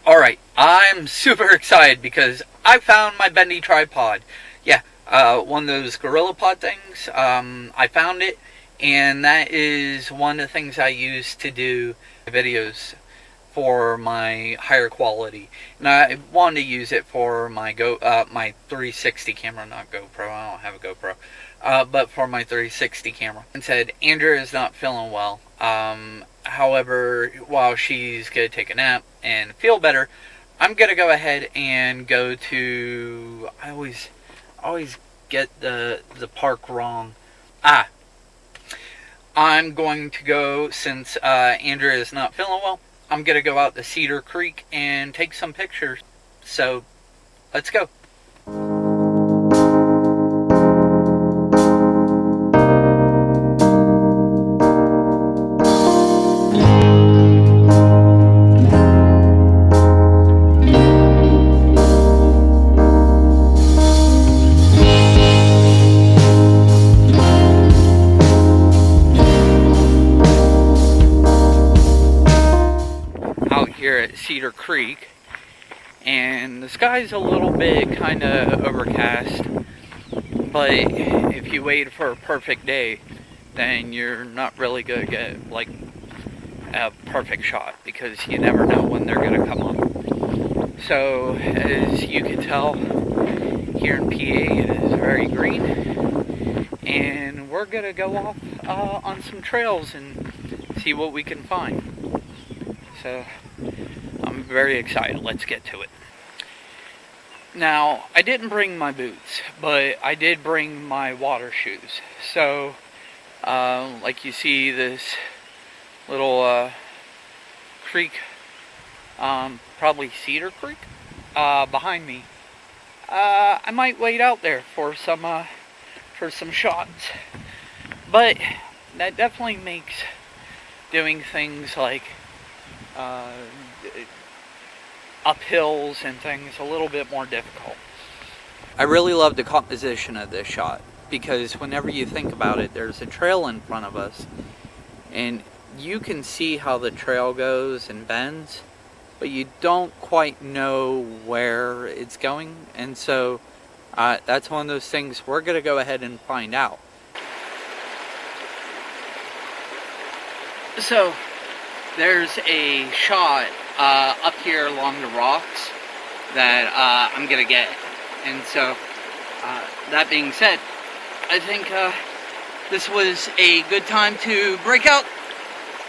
Alright, I'm super excited because I found my bendy tripod. Yeah, one of those Gorilla Pod things. I found it, and that is one of the things I use to do videos for my higher quality. And I wanted to use it for my 360 camera, not GoPro. I don't have a GoPro, but for my 360 camera. And said Andrea is not feeling well. However, while she's gonna take a nap and feel better, I'm gonna go ahead and go to. I always get the park wrong. Ah, I'm going to go, since Andrea is not feeling well, I'm going to go out to Cedar Creek and take some pictures. So, let's go. Out here at Cedar Creek, and the sky's a little bit kind of overcast, but if you wait for a perfect day, then you're not really going to get like a perfect shot, because you never know when they're going to come up. So as you can tell, here in PA it is very green, and we're going to go off on some trails and see what we can find. So I'm very excited. Let's get to it. Now, I didn't bring my boots, but I did bring my water shoes. So, like you see this little creek, probably Cedar Creek, behind me. I might wait out there for some shots, but that definitely makes doing things like uphills and things a little bit more difficult. I really love the composition of this shot, because whenever you think about it, there's a trail in front of us, and you can see how the trail goes and bends, but you don't quite know where it's going, and so that's one of those things we're going to go ahead and find out. So there's a shot up here along the rocks that I'm gonna get, and so that being said, I think this was a good time to break out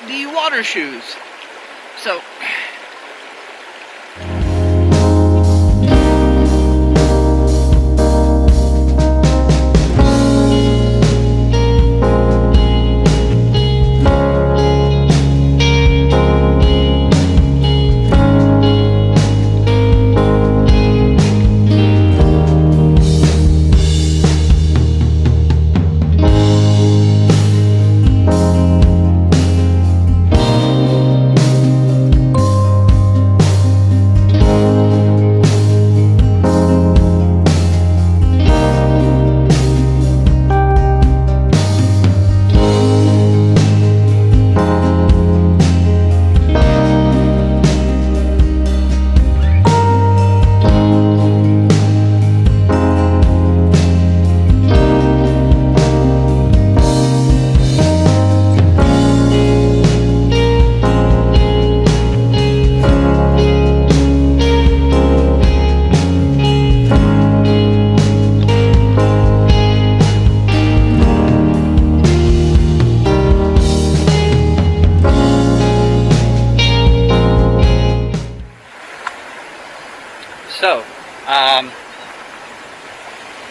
the water shoes. So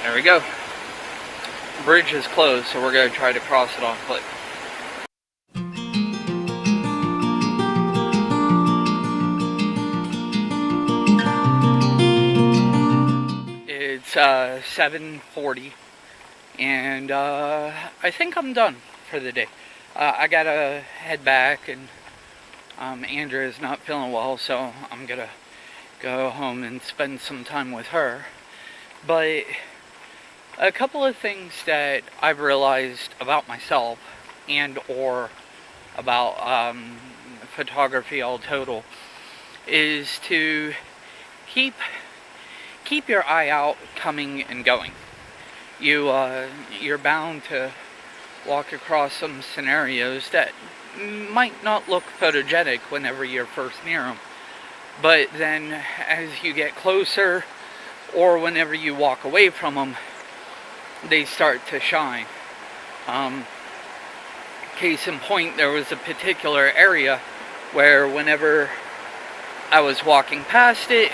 there we go. The bridge is closed, so we're going to try to cross it on foot. It's 7:40, and I think I'm done for the day. I gotta head back, and Andrea's not feeling well, so I'm gonna go home and spend some time with her. But a couple of things that I've realized about myself and or about photography all total is to keep your eye out, coming and going. You're bound to walk across some scenarios that might not look photogenic whenever you're first near them, but then as you get closer, or whenever you walk away from them, they start to shine. Case in point, there was a particular area where whenever I was walking past it,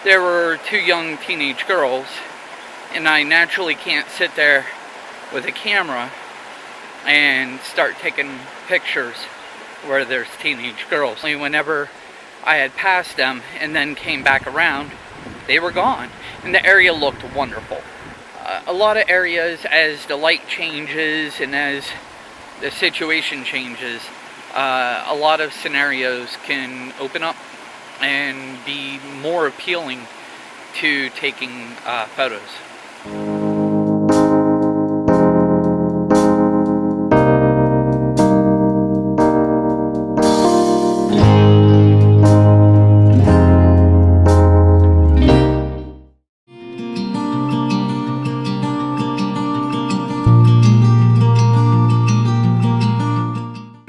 there were two young teenage girls, and I naturally can't sit there with a camera and start taking pictures where there's teenage girls. Whenever I had passed them and then came back around, they were gone, and the area looked wonderful. A lot of areas, as the light changes and as the situation changes, a lot of scenarios can open up and be more appealing to taking photos.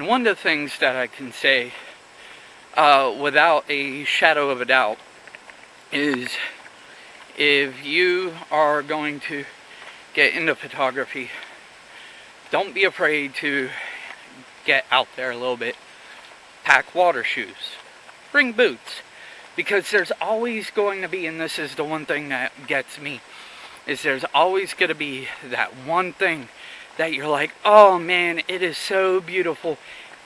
One of the things that I can say without a shadow of a doubt is, if you are going to get into photography, don't be afraid to get out there a little bit. Pack water shoes. Bring boots. Because there's always going to be, and this is the one thing that gets me, is there's always going to be that one thing that you're like, oh man, it is so beautiful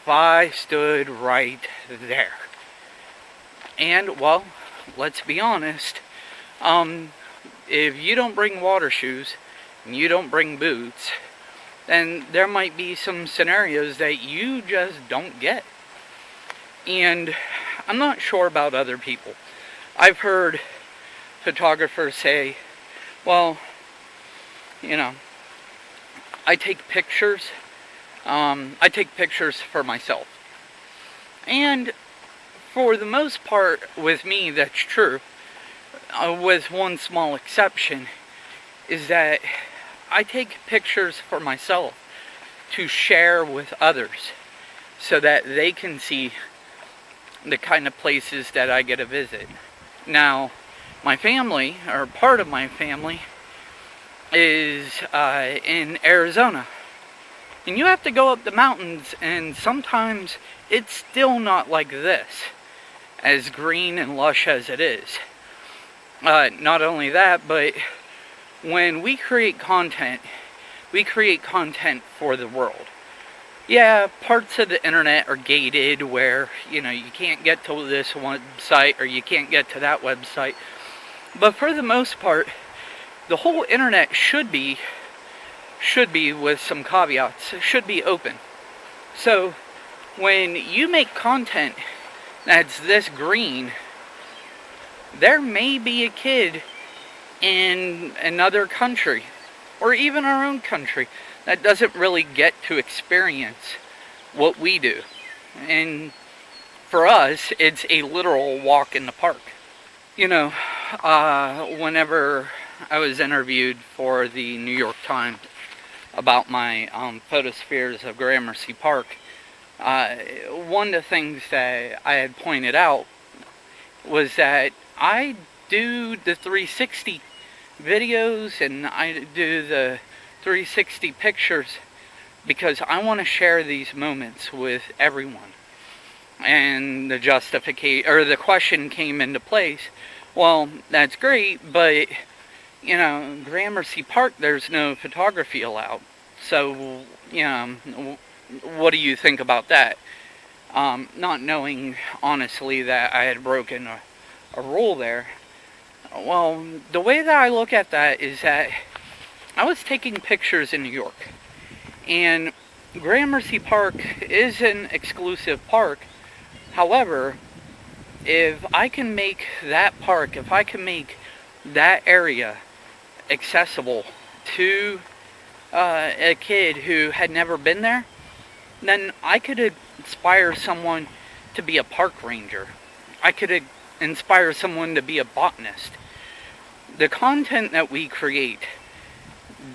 if I stood right there. And, well, let's be honest, if you don't bring water shoes and you don't bring boots, then there might be some scenarios that you just don't get. And I'm not sure about other people. I've heard photographers say, well, you know, I take pictures for myself. And for the most part, with me, that's true. With one small exception, is that I take pictures for myself to share with others so that they can see the kind of places that I get to visit. Now, my family, or part of my family, is in Arizona. And you have to go up the mountains, and sometimes it's still not like this, as green and lush as it is. Not only that, but when we create content for the world. Yeah, parts of the internet are gated where, you can't get to this website or you can't get to that website. But for the most part, the whole internet should be, with some caveats, should be open. So when you make content that's this green, there may be a kid in another country, or even our own country, that doesn't really get to experience what we do. And for us, it's a literal walk in the park. Whenever I was interviewed for the New York Times about my photospheres of Gramercy Park, one of the things that I had pointed out was that I do the 360 videos and I do the 360 pictures because I want to share these moments with everyone. And the question came into place. Well, that's great, but Gramercy Park, there's no photography allowed. So, what do you think about that? Not knowing, honestly, that I had broken a rule there. Well, the way that I look at that is that I was taking pictures in New York. And Gramercy Park is an exclusive park. However, if I can make that area accessible to a kid who had never been there, then I could inspire someone to be a park ranger. I could inspire someone to be a botanist. The content that we create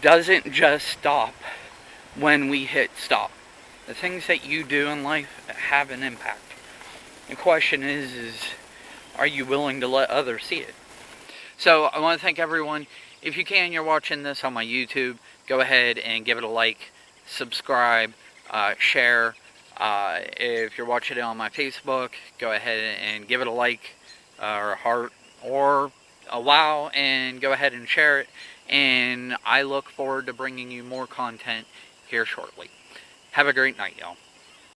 doesn't just stop when we hit stop. The things that you do in life have an impact. The question is are you willing to let others see it? So I want to thank everyone. If you can, you're watching this on my YouTube, go ahead and give it a like, subscribe, share. If you're watching it on my Facebook, go ahead and give it a like or a heart or a wow, and go ahead and share it. And I look forward to bringing you more content here shortly. Have a great night, y'all.